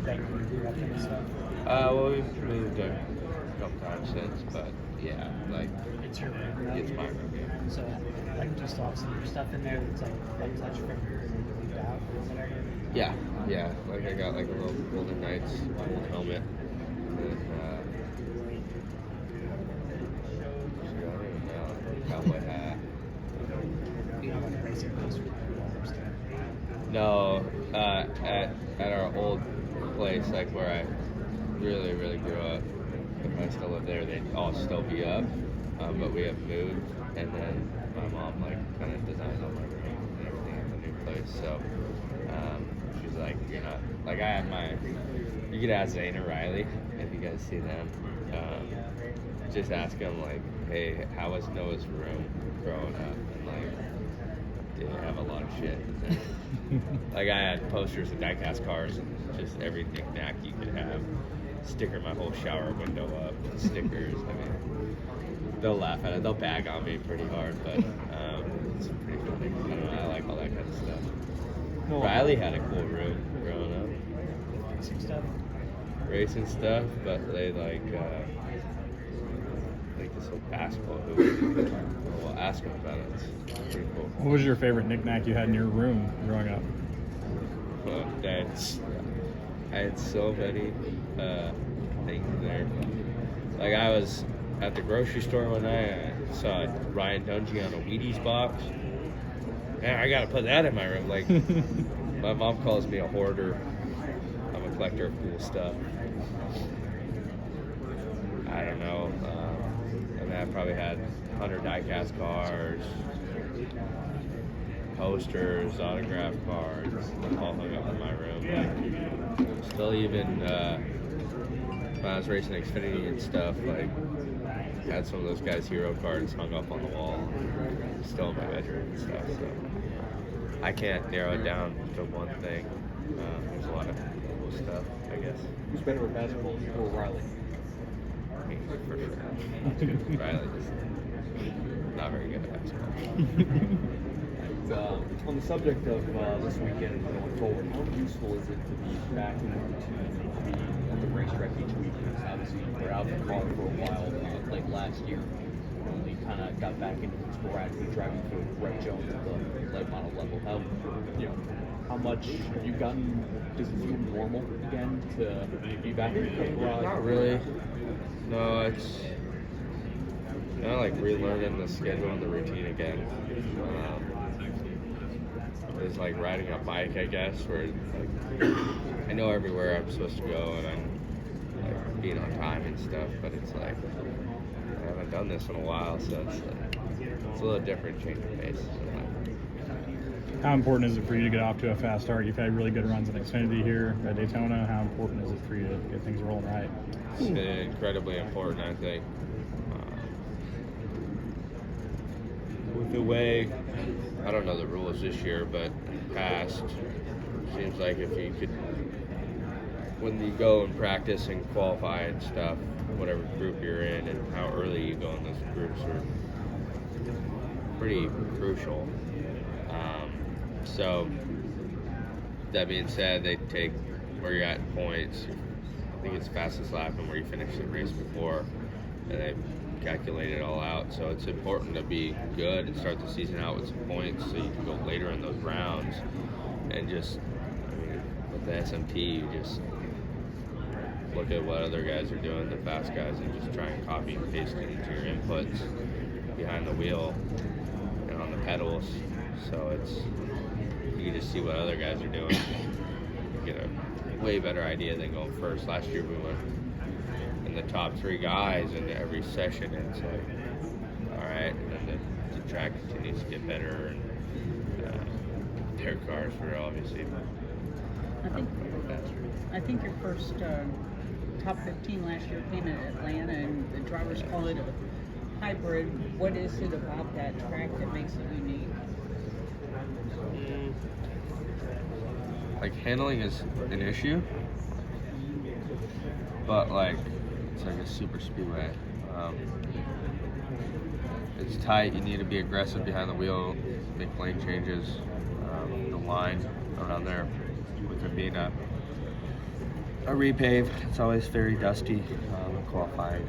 that you do that kind of stuff? Well, we've moved a couple times since, but yeah, like It's your room, right? it's my room. So, like, just off some of your stuff in there that's like touch from here and then leave out or whatever. Yeah. Like I got like a little Golden Knights helmet. And, cowboy hat. You know, like racing clothes or stuff. No, at our old place, like where I really grew up, if I still live there, they'd all still be up. But we have moved, and then my mom like kind of designed all my room and everything in the new place. So she's like, you're not like I had my. You could ask Zane or Riley if you guys see them. Just ask them like, hey, how was Noah's room growing up? And like, did he have a lot of shit? Like I had posters of diecast cars and just every knick-knack you could have. Sticker my whole shower window up, stickers. I mean, they'll laugh at it. They'll bag on me pretty hard, but it's pretty funny. I don't know. I like all that kind of stuff. Well, Riley had a cool room growing up. Racing stuff, but they like this whole basketball hoop. Well, ask them about it. It's pretty cool. What was your favorite knick-knack you had in your room growing up? Well, I had so many things there. Like I was at the grocery store one night, I saw Ryan Dungey on a Wheaties box. Man, I gotta put that in my room. Like my mom calls me a hoarder. I'm a collector of cool stuff. I don't know. I mean, I probably had 100 diecast cars, posters, autographed cards, all hung up in my room. Like, still even when I was racing Xfinity and stuff, like had some of those guys' hero cards hung up on the wall, still in my bedroom and stuff. So I can't narrow it down to one thing. There's a lot of cool stuff, I guess. Who's better with basketball, you or Riley? Me, for sure. Riley is not very good at basketball. On the subject of this weekend going forward, how useful is it to be back in the routine, to be at the racetrack each week? Because obviously you were out in the car for a while, like last year, when you kind of got back into sporadically driving for Brett Jones at the late model level. How much have you gotten? Does it feel normal again to be back in the garage? Not really. No, it's kind of like relearning the schedule and the routine again. It's like riding a bike, I guess, where like, I know everywhere I'm supposed to go and I'm like being on time and stuff, but it's like I haven't done this in a while, so it's like it's a little different, change of pace. How important is it for you to get off to a fast start? You've had really good runs in Xfinity here at Daytona. How important is it for you to get things rolling right? It's incredibly important, I think. With the way, I don't know the rules this year, but past, seems like if you could, when you go and practice and qualify and stuff, whatever group you're in and how early you go in those groups are pretty crucial. So, that being said, they take where you're at in points. I think it's fastest lap and where you finished the race before, and they calculate it all out. So it's important to be good and start the season out with some points so you can go later in those rounds. And just, I mean, with the SMT, you just look at what other guys are doing, the fast guys, and just try and copy and paste it into your inputs behind the wheel and on the pedals. So it's, you can just see what other guys are doing. You get a way better idea than going first. Last year we went in the top 3 guys in every session, and it's like, all right, and then the track continues to get better, and their cars were obviously faster. I think your first top 15 last year came in Atlanta, and the drivers call it a hybrid. What is it about that track that makes it unique? Like handling is an issue, but like it's like a super speedway. It's tight. You need to be aggressive behind the wheel, make lane changes. The line around there with Rabina, a repave. It's always very dusty. Qualifying,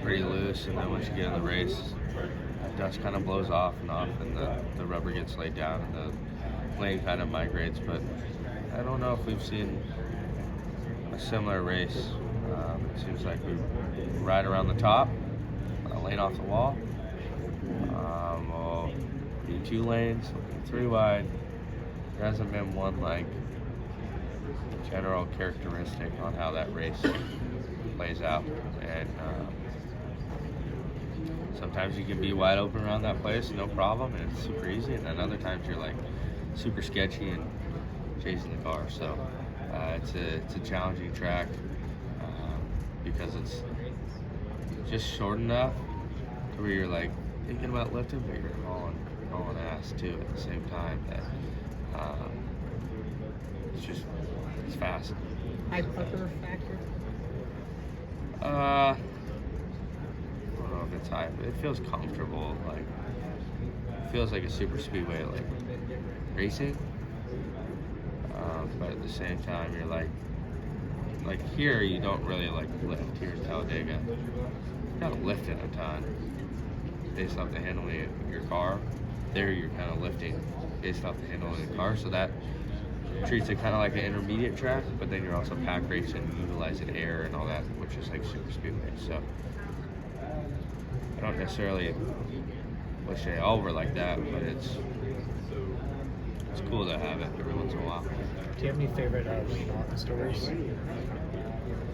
pretty loose, and then once you get in the race, dust kind of blows off, and the rubber gets laid down, and the lane kind of migrates. But I don't know if we've seen a similar race. It seems like we ride around the top, lane off the wall. We'll be 2 lanes, 3 wide. There hasn't been one like general characteristic on how that race plays out, and sometimes you can be wide open around that place, no problem, and it's super easy, and then other times you're like super sketchy and chasing the car. So it's a challenging track because it's just short enough to where you're like thinking about lifting, but you're hauling ass too at the same time. That it's fast. High pucker factor? I don't know if it's high, but it feels comfortable. Like, it feels like a super speedway, like racing. But at the same time, you're like here, you don't really like lift. Here in Talladega, you're not lifting a ton based off the handling of your car. There, you're kind of lifting based off the handling of the car. So that treats it kind of like an intermediate track, but then you're also pack racing, utilizing air and all that, which is like super speedway. So I don't necessarily wish they all were like that, but it's cool to have it every once in a while. Do you have any favorite Wayne Norton stories?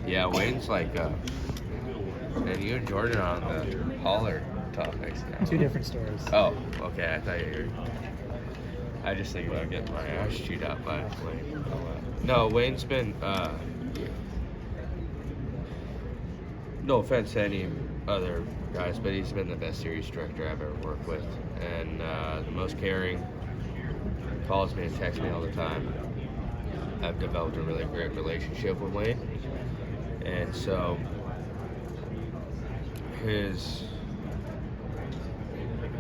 Yeah, Wayne's like, and you and Jordan are on the hauler topics now. 2 different stories. Oh, okay. I thought you were. I just think about getting my ass chewed out by Wayne. No, Wayne's been. No offense to any other guys, but he's been the best series director I've ever worked with, and the most caring. Calls me and texts me all the time. I've developed a really great relationship with Wayne, and so his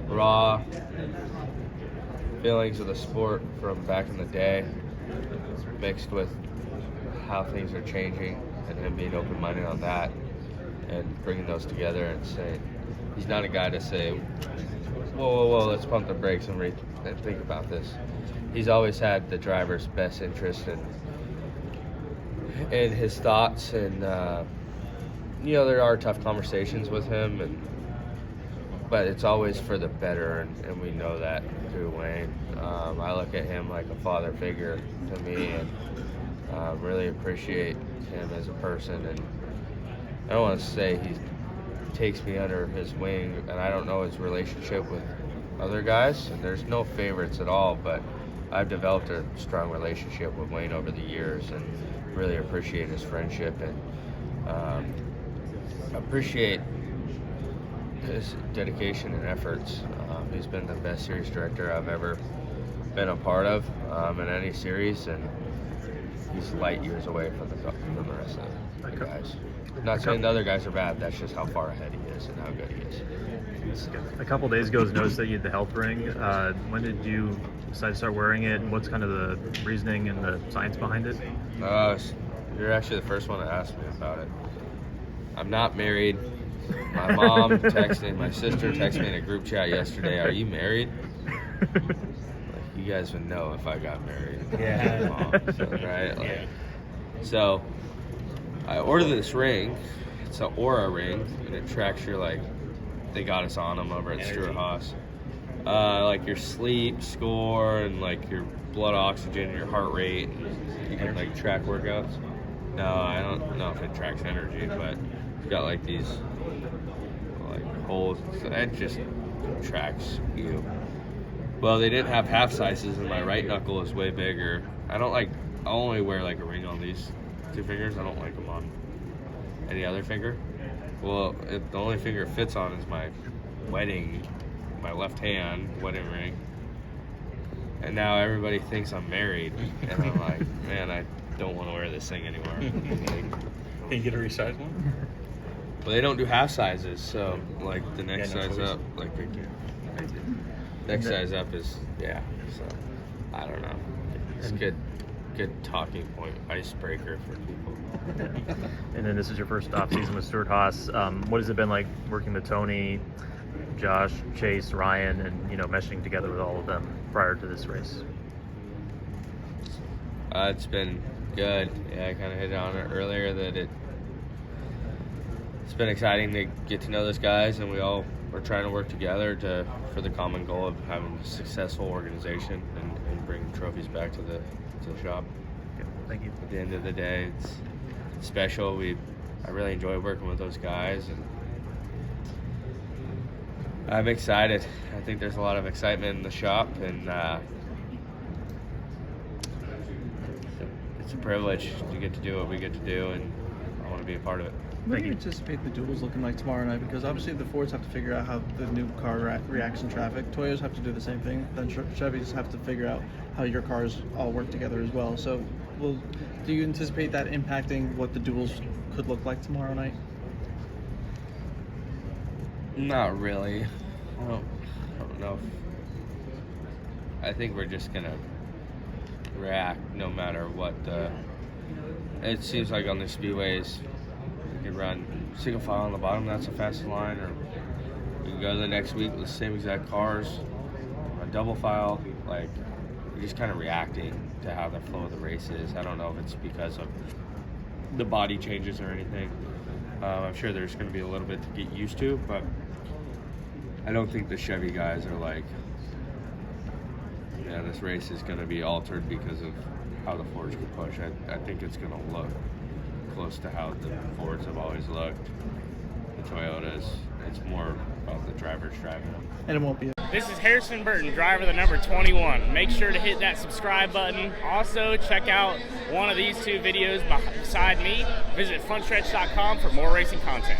raw feelings of the sport from back in the day, mixed with how things are changing, and him being open-minded on that, and bringing those together and saying, he's not a guy to say, whoa, let's pump the brakes and think about this. He's always had the driver's best interest in his thoughts, and there are tough conversations with him, but it's always for the better, and we know that through Wayne. I look at him like a father figure to me, and really appreciate him as a person. And I don't want to say he takes me under his wing, and I don't know his relationship with other guys, and there's no favorites at all, but I've developed a strong relationship with Wayne over the years, and really appreciate his friendship, and appreciate his dedication and efforts. He's been the best series director I've ever been a part of in any series, and he's light years away from the rest of the guys. Not saying the other guys are bad, that's just how far ahead he is and how good he is. A couple days ago, I noticed that you had the health ring. When did you decide to start wearing it, and what's kind of the reasoning and the science behind it? You're actually the first one to ask me about it. I'm not married. My mom texted, my sister texted me in a group chat yesterday, "Are you married?" Like, you guys would know if I got married. Yeah. Mom, right? So I ordered this ring. It's an Oura ring, and it tracks your, they got us on them over at Stewart Haas. Like your sleep score and like your blood oxygen and your heart rate. You can track workouts. No, I don't know if it tracks energy, but it's got these holes. It just tracks you. Well, they didn't have half sizes, and my right knuckle is way bigger. I only wear a ring on these 2 fingers. I don't like them on any other finger. Well, the only finger it fits on is my left hand wedding ring. And now everybody thinks I'm married, and I'm like, man, I don't want to wear this thing anymore. Can you get a resized one? Well, they don't do half sizes, so the next size up, next size up is, so I don't know. It's good. good talking point, icebreaker for people. And then this is your first offseason with Stewart Haas. What has it been like working with Tony, Josh, Chase, Ryan, and meshing together with all of them prior to this race? It's been good. Yeah, I kind of hit on it earlier that it's been exciting to get to know those guys, and we're trying to work together for the common goal of having a successful organization and bring trophies back to the shop. Okay, thank you. At the end of the day, it's special. I really enjoy working with those guys, and I'm excited. I think there's a lot of excitement in the shop, and it's a privilege to get to do what we get to do, and I want to be a part of it. What do you anticipate the duels looking like tomorrow night? Because obviously the Fords have to figure out how the new car reacts in traffic. Toyotas have to do the same thing. Then Chevys have to figure out how your cars all work together as well. So, do you anticipate that impacting what the duels could look like tomorrow night? Not really. I don't know. I think we're just gonna react no matter what. It seems like on the speedways, you can run single file on the bottom, that's the fastest line, or we can go to the next week with the same exact cars, a double file. Like, we're just kind of reacting to how the flow of the race is. I don't know if it's because of the body changes or anything. I'm sure there's going to be a little bit to get used to, but I don't think the Chevy guys are like, yeah, this race is going to be altered because of how the Fords can push. I think it's going to look close to how the Fords have always looked. The Toyotas, it's more about the drivers driving. And it won't be. This is Harrison Burton, driver the number 21. Make sure to hit that subscribe button. Also, check out one of these two videos beside me. Visit frontstretch.com for more racing content.